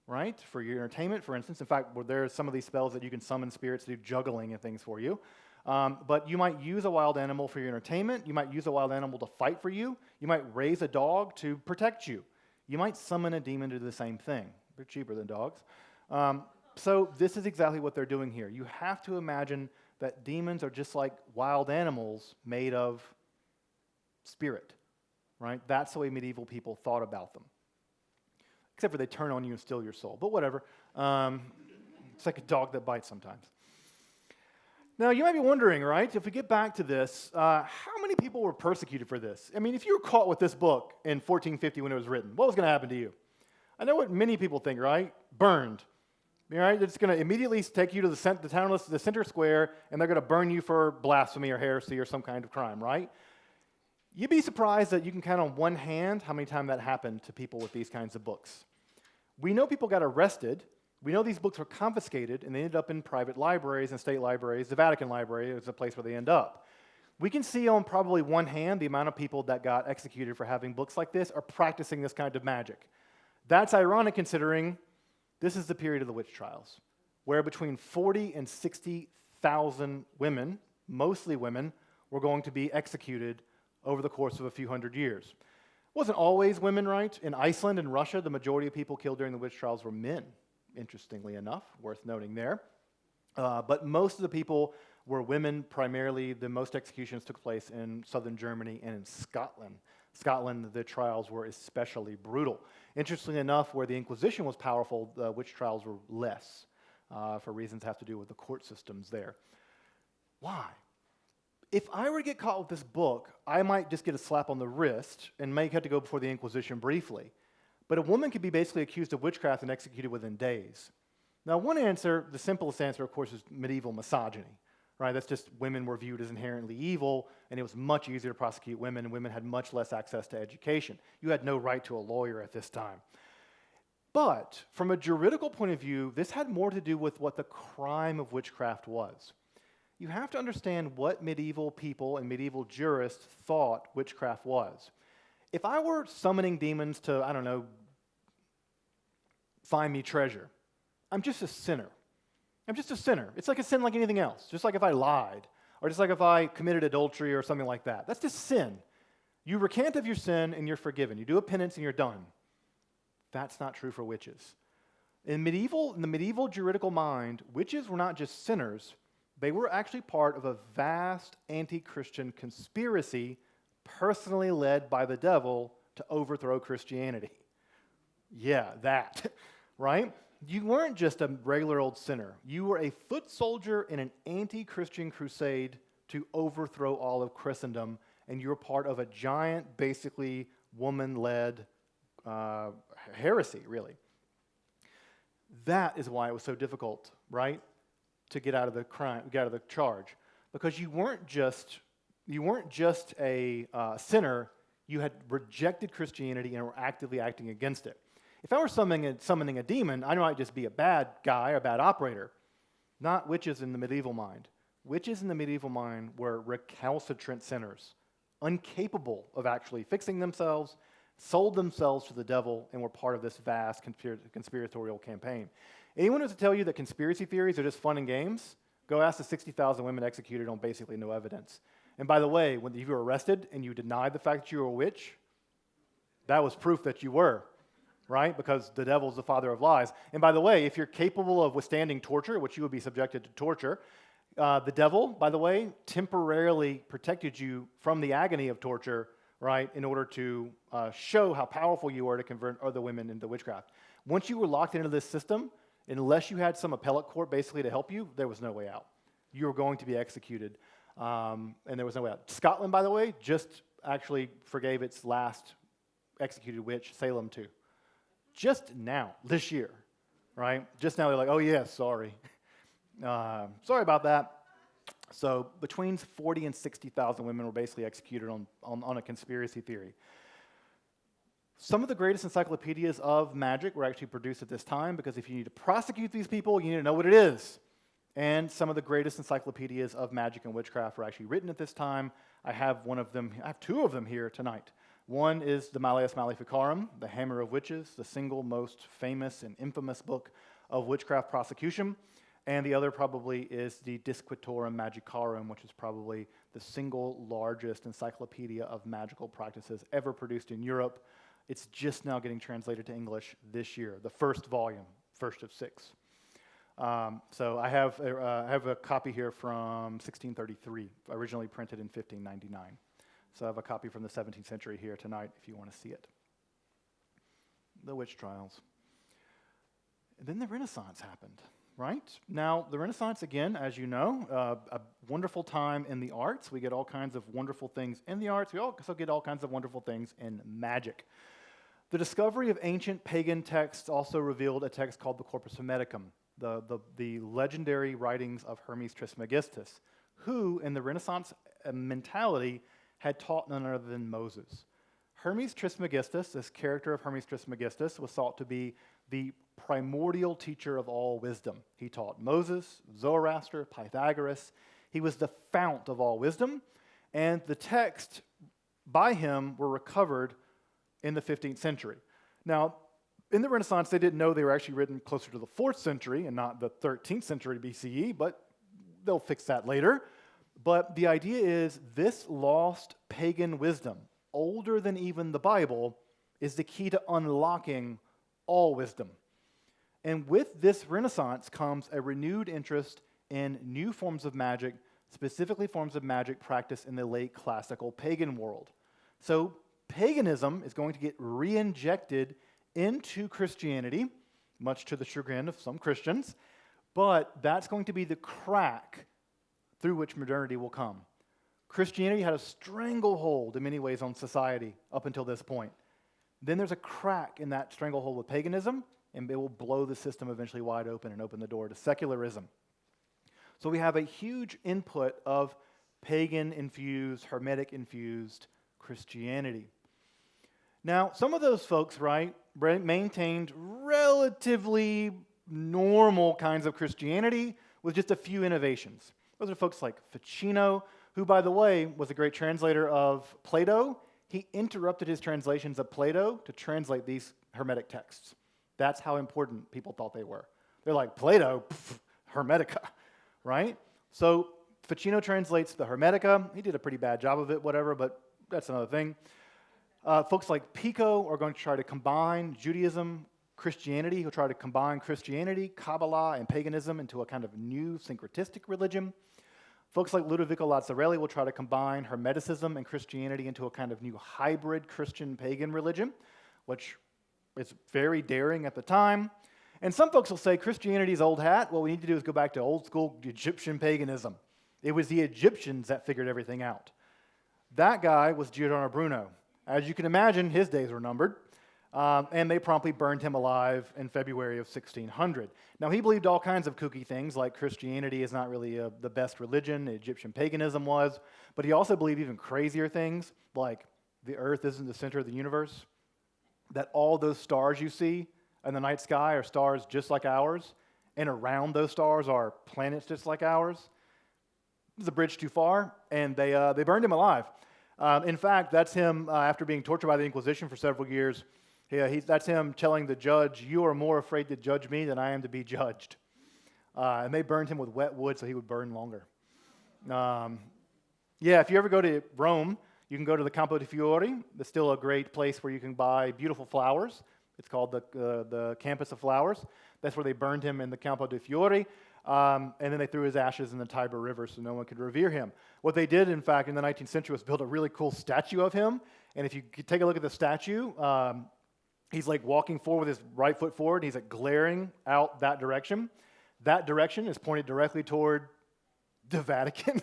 right, for your entertainment, for instance. In fact, there are some of these spells that you can summon spirits to do juggling and things for you. But you might use a wild animal for your entertainment. You might use a wild animal to fight for you. You might raise a dog to protect you. You might summon a demon to do the same thing. They're cheaper than dogs. So this is exactly what they're doing here. You have to imagine that demons are just like wild animals made of spirit, right? That's the way medieval people thought about them. Except for they turn on you and steal your soul, but whatever. It's like a dog that bites sometimes. Now, you might be wondering, right, if we get back to this, how many people were persecuted for this? I mean, if you were caught with this book in 1450 when it was written, what was going to happen to you? I know what many people think, right? Burned. All right? It's going to immediately take you to the center square, and they're going to burn you for blasphemy or heresy or some kind of crime, right? You'd be surprised that you can count on one hand how many times that happened to people with these kinds of books. We know people got arrested. We know these books were confiscated, and they ended up in private libraries and state libraries. The Vatican Library is the place where they end up. We can see on probably one hand the amount of people that got executed for having books like this or practicing this kind of magic. That's ironic considering this is the period of the witch trials, where between 40 and 60,000 women, mostly women, were going to be executed over the course of a few hundred years. It wasn't always women, right? In Iceland and Russia, the majority of people killed during the witch trials were men, interestingly enough, worth noting there. But most of the people were women, primarily. The most executions took place in southern Germany and in Scotland. Scotland, the trials were especially brutal. Interestingly enough, where the Inquisition was powerful, the witch trials were less, for reasons that have to do with the court systems there. Why? If I were to get caught with this book, I might just get a slap on the wrist and might have to go before the Inquisition briefly. But a woman could be basically accused of witchcraft and executed within days. Now, one answer, the simplest answer, of course, is medieval misogyny. Right? That's just women were viewed as inherently evil, and it was much easier to prosecute women, and women had much less access to education. You had no right to a lawyer at this time. But from a juridical point of view, this had more to do with what the crime of witchcraft was. You have to understand what medieval people and medieval jurists thought witchcraft was. If I were summoning demons to, I don't know, find me treasure, I'm just a sinner. I'm just a sinner. It's like a sin like anything else, just like if I lied, or just like if I committed adultery or something like that. That's just sin. You recant of your sin and you're forgiven. You do a penance and you're done. That's not true for witches. In the medieval juridical mind, witches were not just sinners, they were actually part of a vast anti-Christian conspiracy personally led by the devil to overthrow Christianity. Yeah, that, right? You weren't just a regular old sinner. You were a foot soldier in an anti-Christian crusade to overthrow all of Christendom, and you were part of a giant, basically woman-led heresy, really. That is why it was so difficult, right, to get out of the crime, get out of the charge, because you weren't just a sinner. You had rejected Christianity and were actively acting against it. If I were summoning a demon, I might just be a bad guy, a bad operator. Not witches in the medieval mind. Witches in the medieval mind were recalcitrant sinners, incapable of actually fixing themselves, sold themselves to the devil, and were part of this vast conspiratorial campaign. Anyone who was to tell you that conspiracy theories are just fun and games, go ask the 60,000 women executed on basically no evidence. And by the way, when you were arrested and you denied the fact that you were a witch, that was proof that you were, right? Because the devil's the father of lies. And by the way, if you're capable of withstanding torture, which you would be subjected to torture, the devil, by the way, temporarily protected you from the agony of torture, right, in order to show how powerful you were to convert other women into witchcraft. Once you were locked into this system, unless you had some appellate court basically to help you, there was no way out. You were going to be executed, and there was no way out. Scotland, by the way, just actually forgave its last executed witch, Salem, too. Just now, this year, right? Just now they're like, oh, yeah, sorry. Sorry about that. So between 40 and 60,000 women were basically executed on a conspiracy theory. Some of the greatest encyclopedias of magic were actually produced at this time, because if you need to prosecute these people, you need to know what it is. And some of the greatest encyclopedias of magic and witchcraft were actually written at this time. I have two of them here tonight. One is the Malleus Maleficarum, the Hammer of Witches, the single most famous and infamous book of witchcraft prosecution. And the other probably is the Disquitorum Magicarum, which is probably the single largest encyclopedia of magical practices ever produced in Europe. It's just now getting translated to English this year, the first volume, first of 6. So I have a copy here from 1633, originally printed in 1599. So I have a copy from the 17th century here tonight if you want to see it. The witch trials. And then the Renaissance happened, right? Now, the Renaissance, again, as you know, a wonderful time in the arts. We get all kinds of wonderful things in the arts. We also get all kinds of wonderful things in magic. The discovery of ancient pagan texts also revealed a text called the Corpus Hermeticum, the legendary writings of Hermes Trismegistus, who, in the Renaissance mentality, had taught none other than Moses. Hermes Trismegistus, this character of Hermes Trismegistus, was thought to be the primordial teacher of all wisdom. He taught Moses, Zoroaster, Pythagoras. He was the fount of all wisdom, and the texts by him were recovered in the 15th century. Now, in the Renaissance, they didn't know they were actually written closer to the 4th century and not the 13th century BCE, but they'll fix that later. But the idea is this lost pagan wisdom, older than even the Bible, is the key to unlocking all wisdom. And with this Renaissance comes a renewed interest in new forms of magic, specifically forms of magic practiced in the late classical pagan world. So paganism is going to get re-injected into Christianity, much to the chagrin of some Christians, but that's going to be the crack through which modernity will come. Christianity had a stranglehold in many ways on society up until this point. Then there's a crack in that stranglehold with paganism, and it will blow the system eventually wide open and open the door to secularism. So we have a huge input of pagan-infused, Hermetic-infused Christianity. Now, some of those folks, right, maintained relatively normal kinds of Christianity with just a few innovations. Those are folks like Ficino, who, by the way, was a great translator of Plato. He interrupted his translations of Plato to translate these Hermetic texts. That's how important people thought they were. They're like, Plato, pff, Hermetica, right? So Ficino translates the Hermetica. He did a pretty bad job of it, whatever, but that's another thing. Folks like Pico are going to try to combine Judaism, Christianity. He'll try to combine Christianity, Kabbalah, and paganism into a kind of new syncretistic religion. Folks like Ludovico Lazzarelli will try to combine Hermeticism and Christianity into a kind of new hybrid Christian-pagan religion, which is very daring at the time. And some folks will say Christianity is old hat. What we need to do is go back to old school Egyptian paganism. It was the Egyptians that figured everything out. That guy was Giordano Bruno. As you can imagine, his days were numbered. And they promptly burned him alive in February of 1600. Now, he believed all kinds of kooky things, like Christianity is not really the best religion, Egyptian paganism was, but he also believed even crazier things, like the earth isn't the center of the universe, that all those stars you see in the night sky are stars just like ours, and around those stars are planets just like ours. It was a bridge too far, and they burned him alive. In fact, that's him, after being tortured by the Inquisition for several years, that's him telling the judge, "You are more afraid to judge me than I am to be judged." And they burned him with wet wood so he would burn longer. If you ever go to Rome, you can go to the Campo di Fiori. It's still a great place where you can buy beautiful flowers. It's called the Campus of Flowers. That's where they burned him in the Campo di Fiori. And then they threw his ashes in the Tiber River so no one could revere him. What they did, in fact, in the 19th century was build a really cool statue of him. And if you take a look at the statue, he's like walking forward with his right foot forward. He's like glaring out that direction. That direction is pointed directly toward the Vatican.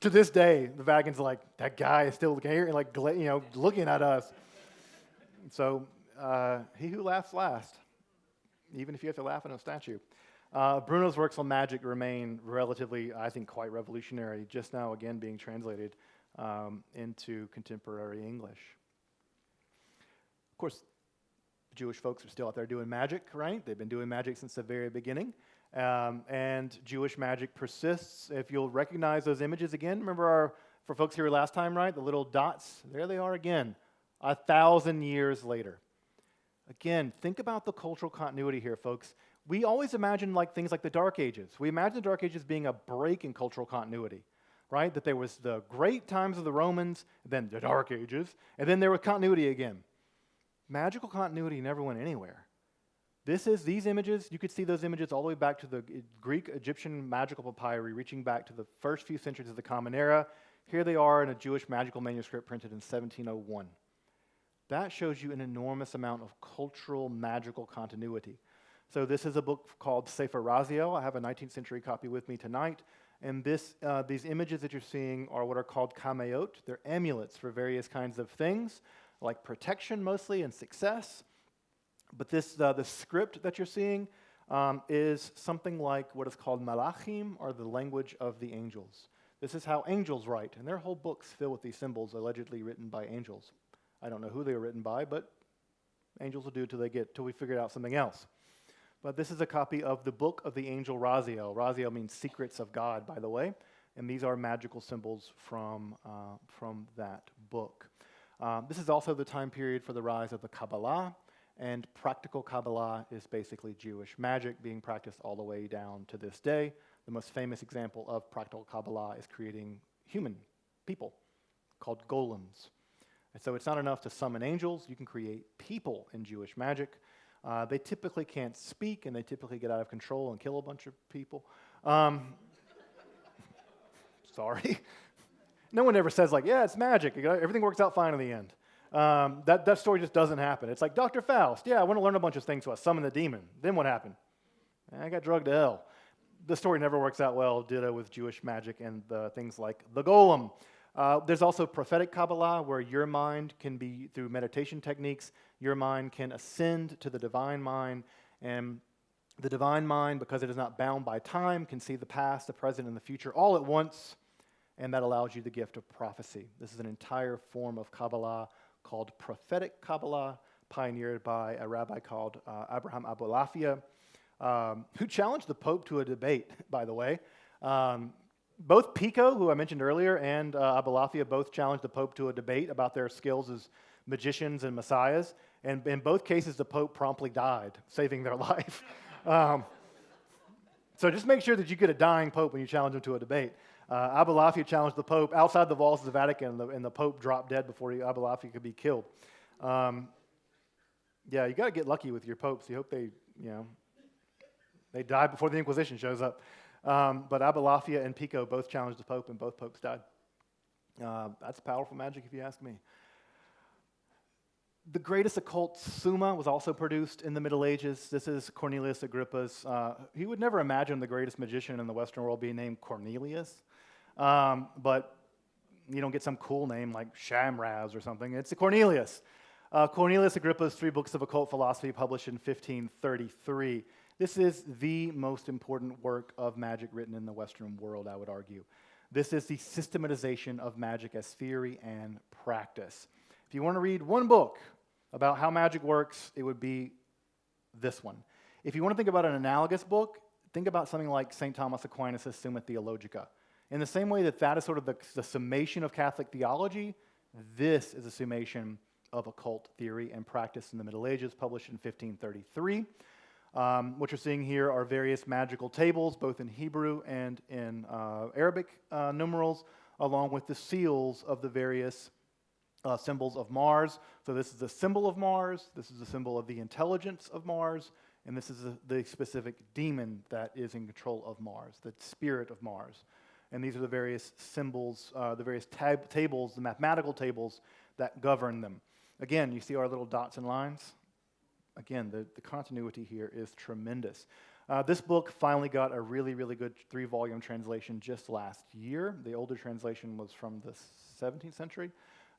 To this day, the Vatican's like, that guy is still here, like, looking at us. So he who laughs last, even if you have to laugh at a statue. Bruno's works on magic remain relatively, I think, quite revolutionary, just now again being translated into contemporary English. Of course, Jewish folks are still out there doing magic, right? They've been doing magic since the very beginning. And Jewish magic persists. If you'll recognize those images again, remember for folks here last time, right? The little dots, there they are again, 1,000 years later. Again, think about the cultural continuity here, folks. We always imagine things like the Dark Ages. We imagine the Dark Ages being a break in cultural continuity, right? That there was the great times of the Romans, then the Dark Ages, and then there was continuity again. Magical continuity never went anywhere. These images, you could see those images all the way back to the Greek Egyptian magical papyri, reaching back to the first few centuries of the Common Era. Here they are in a Jewish magical manuscript printed in 1701. That shows you an enormous amount of cultural magical continuity. So this is a book called Sefer Raziel. I have a 19th century copy with me tonight. And these images that you're seeing are what are called kameot. They're amulets for various kinds of things, like protection mostly and success. But the script that you're seeing is something like what is called malachim, or the language of the angels. This is how angels write, and there are whole books filled with these symbols allegedly written by angels. I don't know who they were written by, but angels will do till we figure out something else. But this is a copy of the book of the angel Raziel. Raziel means secrets of God, by the way, and these are magical symbols from that book. This is also the time period for the rise of the Kabbalah. And practical Kabbalah is basically Jewish magic being practiced all the way down to this day. The most famous example of practical Kabbalah is creating human people called golems. And so it's not enough to summon angels. You can create people in Jewish magic. They typically can't speak, and they typically get out of control and kill a bunch of people. Sorry. No one ever says, yeah, it's magic. Everything works out fine in the end. That story just doesn't happen. It's like Dr. Faust. Yeah, I want to learn a bunch of things, so I summoned the demon. Then what happened? I got drugged to hell. The story never works out well, ditto with Jewish magic and things like the golem. There's also prophetic Kabbalah, where your mind can be, through meditation techniques, your mind can ascend to the divine mind, and the divine mind, because it is not bound by time, can see the past, the present, and the future all at once, and that allows you the gift of prophecy. This is an entire form of Kabbalah called Prophetic Kabbalah, pioneered by a rabbi called Abraham Abulafia, who challenged the Pope to a debate, by the way. Both Pico, who I mentioned earlier, and Abulafia both challenged the Pope to a debate about their skills as magicians and messiahs. And in both cases, the Pope promptly died, saving their life. So just make sure that you get a dying Pope when you challenge him to a debate. Abulafia challenged the Pope outside the walls of the Vatican, and the Pope dropped dead before Abulafia could be killed. Yeah, you got to get lucky with your popes. You hope they die before the Inquisition shows up. But Abulafia and Pico both challenged the Pope, and both popes died. That's powerful magic, if you ask me. The greatest occult Summa was also produced in the Middle Ages. This is Cornelius Agrippa's. He would never imagine the greatest magician in the Western world being named Cornelius. But you don't get some cool name like Shamraz or something. It's Cornelius. Cornelius Agrippa's 3 books of occult philosophy, published in 1533. This is the most important work of magic written in the Western world, I would argue. This is the systematization of magic as theory and practice. If you want to read one book about how magic works, it would be this one. If you want to think about an analogous book, think about something like St. Thomas Aquinas' Summa Theologica. In the same way that that is sort of the summation of Catholic theology, this is a summation of occult theory and practice in the Middle Ages, published in 1533. What you're seeing here are various magical tables, both in Hebrew and in Arabic numerals, along with the seals of the various symbols of Mars. So this is a symbol of Mars, this is a symbol of the intelligence of Mars, and this is the specific demon that is in control of Mars, the spirit of Mars. And these are the various symbols, the various tables, the mathematical tables that govern them. Again, you see our little dots and lines? Again, the continuity here is tremendous. This book finally got a really, really good 3-volume translation just last year. The older translation was from the 17th century.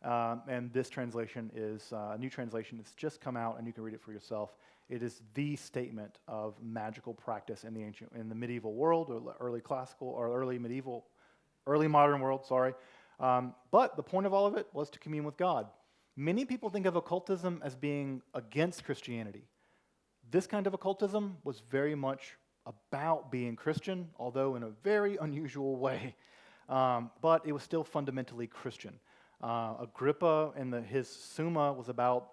And this translation is a new translation that's just come out, and you can read it for yourself. It is the statement of magical practice in the medieval world, or early classical, or early modern world, sorry. But the point of all of it was to commune with God. Many people think of occultism as being against Christianity. This kind of occultism was very much about being Christian, although in a very unusual way. But it was still fundamentally Christian. Agrippa and his Summa was about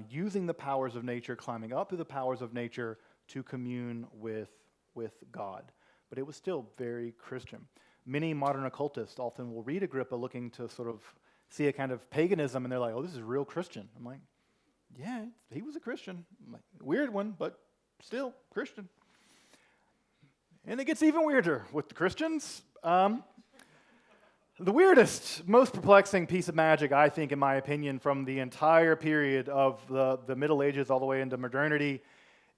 using the powers of nature, climbing up through the powers of nature to commune with God. But it was still very Christian. Many modern occultists often will read Agrippa looking to sort of see a kind of paganism, and they're like, oh, this is real Christian. I'm like, yeah, he was a Christian. I'm like, weird one, but still Christian. And it gets even weirder with the Christians. The weirdest, most perplexing piece of magic, I think, in my opinion, from the entire period of the Middle Ages all the way into modernity,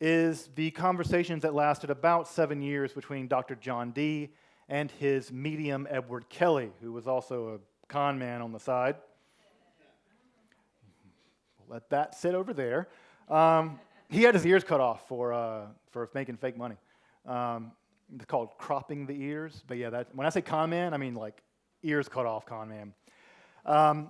is the conversations that lasted about 7 years between Dr. John Dee and his medium, Edward Kelly, who was also a con man on the side. Let that sit over there. He had his ears cut off for making fake money. It's called cropping the ears. But yeah, when I say con man, I mean like ears cut off con man.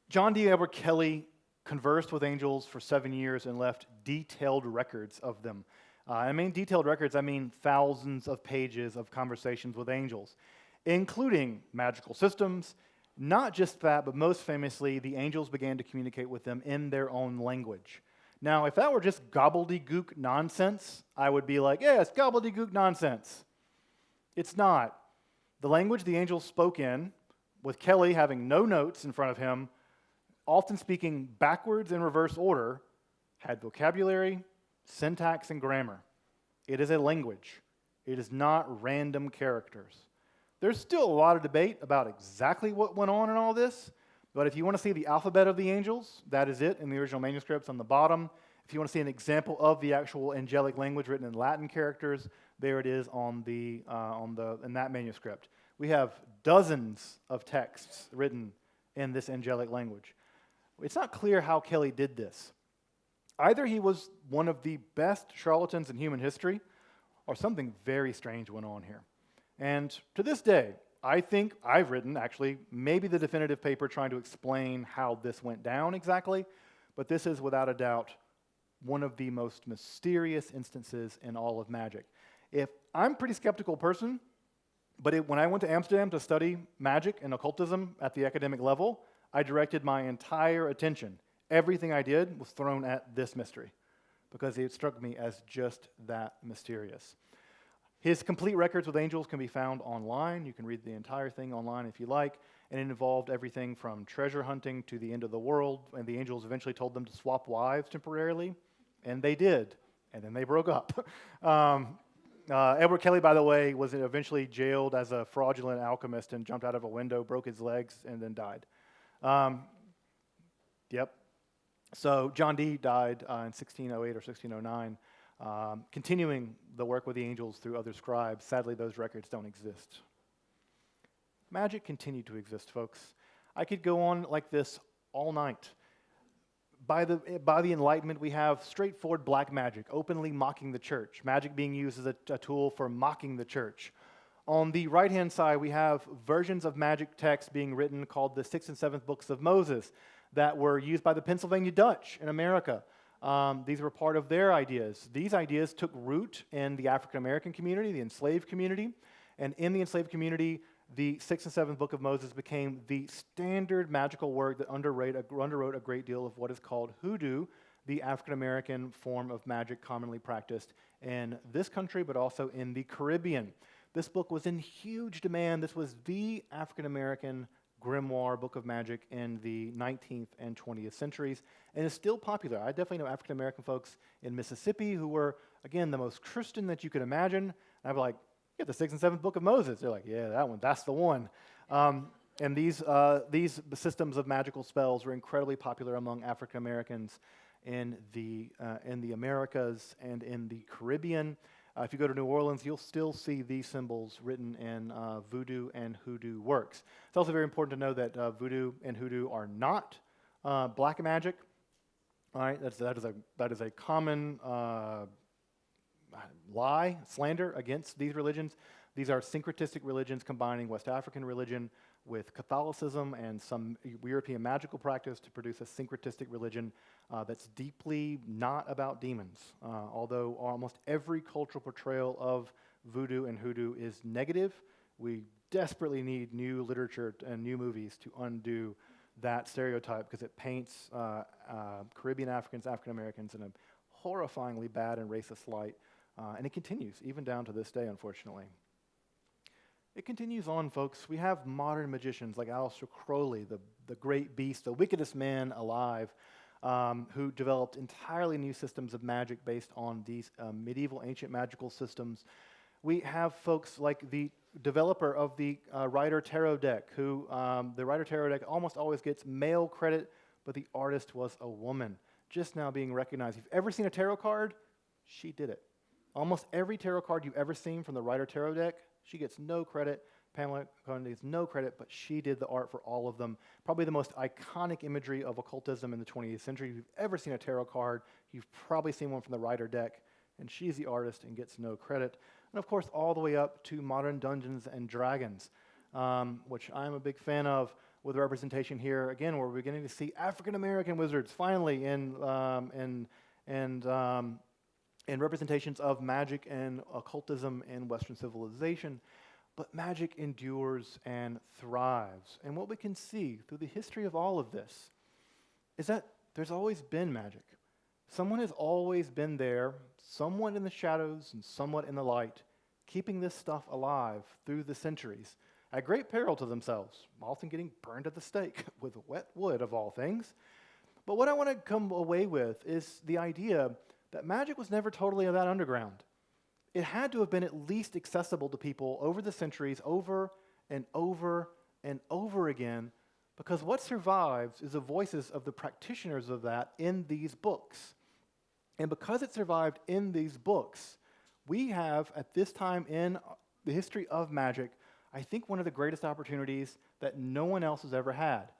John D. Edward Kelly conversed with angels for 7 years and left detailed records of them. I mean detailed records, I mean thousands of pages of conversations with angels, including magical systems. Not just that, but most famously, the angels began to communicate with them in their own language. Now, if that were just gobbledygook nonsense, I would be like, yeah, it's gobbledygook nonsense. It's not. The language the angels spoke in, with Kelly having no notes in front of him, often speaking backwards in reverse order, had vocabulary, syntax, and grammar. It is a language. It is not random characters. There's still a lot of debate about exactly what went on in all this, but if you want to see the alphabet of the angels, that is it in the original manuscripts on the bottom. If you want to see an example of the actual angelic language written in Latin characters, there it is in that manuscript. We have dozens of texts written in this angelic language. It's not clear how Kelly did this. Either he was one of the best charlatans in human history, or something very strange went on here. And to this day, I think I've written, actually, maybe the definitive paper trying to explain how this went down exactly, but this is without a doubt one of the most mysterious instances in all of magic. I'm a pretty skeptical person, but when I went to Amsterdam to study magic and occultism at the academic level, I directed my entire attention. Everything I did was thrown at this mystery because it struck me as just that mysterious. His complete records with angels can be found online. You can read the entire thing online if you like, and it involved everything from treasure hunting to the end of the world, and the angels eventually told them to swap wives temporarily, and they did, and then they broke up. Edward Kelly, by the way, was eventually jailed as a fraudulent alchemist and jumped out of a window, broke his legs, and then died. Yep. So John Dee died in 1608 or 1609, continuing the work with the angels through other scribes. Sadly, those records don't exist. Magic continued to exist, folks. I could go on like this all night. By the Enlightenment, we have straightforward black magic, openly mocking the church. Magic being used as a tool for mocking the church. On the right-hand side, we have versions of magic texts being written called the 6th and 7th books of Moses that were used by the Pennsylvania Dutch in America. These were part of their ideas. These ideas took root in the African-American community, the enslaved community, and in the enslaved community, the 6th and 7th book of Moses became the standard magical work that underwrote a great deal of what is called hoodoo, the African-American form of magic commonly practiced in this country, but also in the Caribbean. This book was in huge demand. This was the African-American grimoire book of magic in the 19th and 20th centuries, and is still popular. I definitely know African-American folks in Mississippi who were, again, the most Christian that you could imagine. And I'd be like, "Yeah, the 6th and 7th book of Moses." They're like, "Yeah, that one, that's the one." And these systems of magical spells were incredibly popular among African-Americans in the Americas and in the Caribbean. If you go to New Orleans, you'll still see these symbols written in voodoo and hoodoo works. It's also very important to know that voodoo and hoodoo are not black magic. All right, that is a common lie, slander against these religions. These are syncretistic religions combining West African religion with Catholicism and some European magical practice to produce a syncretistic religion that's deeply not about demons. Although almost every cultural portrayal of voodoo and hoodoo is negative, we desperately need new literature and new movies to undo that stereotype because it paints Caribbean Africans, African Americans in a horrifyingly bad and racist light. And it continues, even down to this day, unfortunately. It continues on, folks. We have modern magicians like Aleister Crowley, the great beast, the wickedest man alive, who developed entirely new systems of magic based on these medieval ancient magical systems. We have folks like the developer of the Rider Tarot deck, who the Rider Tarot deck almost always gets male credit, but the artist was a woman, just now being recognized. If you've ever seen a tarot card, she did it. Almost every tarot card you've ever seen from the Rider Tarot deck, she gets no credit. Pamela Conde gets no credit, but she did the art for all of them. Probably the most iconic imagery of occultism in the 20th century. If you've ever seen a tarot card, you've probably seen one from the Rider deck, and she's the artist and gets no credit. And of course, all the way up to modern Dungeons and Dragons, which I'm a big fan of, with representation here. Again, we're beginning to see African-American wizards finally in representations of magic and occultism in Western civilization. But magic endures and thrives. And what we can see through the history of all of this is that there's always been magic. Someone has always been there, somewhat in the shadows and somewhat in the light, keeping this stuff alive through the centuries, at great peril to themselves, often getting burned at the stake with wet wood of all things. But what I want to come away with is the idea that magic was never totally that underground. It had to have been at least accessible to people over the centuries, over and over and over again, because what survives is the voices of the practitioners of that in these books. And because it survived in these books, we have, at this time in the history of magic, I think one of the greatest opportunities that no one else has ever had.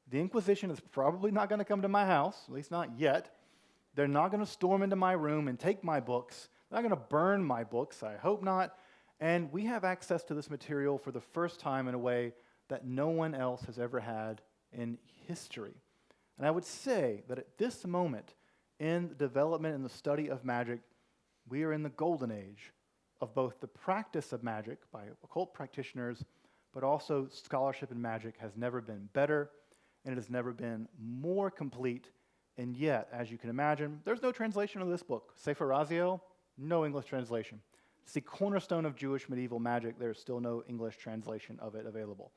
The Inquisition is probably not going to come to my house, at least not yet. They're not going to storm into my room and take my books. They're not going to burn my books, I hope not. And we have access to this material for the first time in a way that no one else has ever had in history. And I would say that at this moment in the development and the study of magic, we are in the golden age of both the practice of magic by occult practitioners, but also scholarship in magic has never been better, and it has never been more complete. And yet, as you can imagine, there's no translation of this book. Sefer Raziel, no English translation. It's the cornerstone of Jewish medieval magic. There's still no English translation of it available.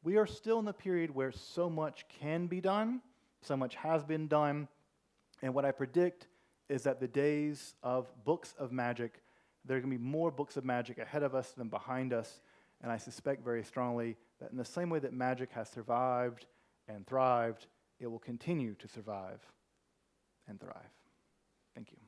We are still in the period where so much can be done, so much has been done, and what I predict is that the days of books of magic, there are going to be more books of magic ahead of us than behind us, and I suspect very strongly that in the same way that magic has survived and thrived, it will continue to survive and thrive. Thank you.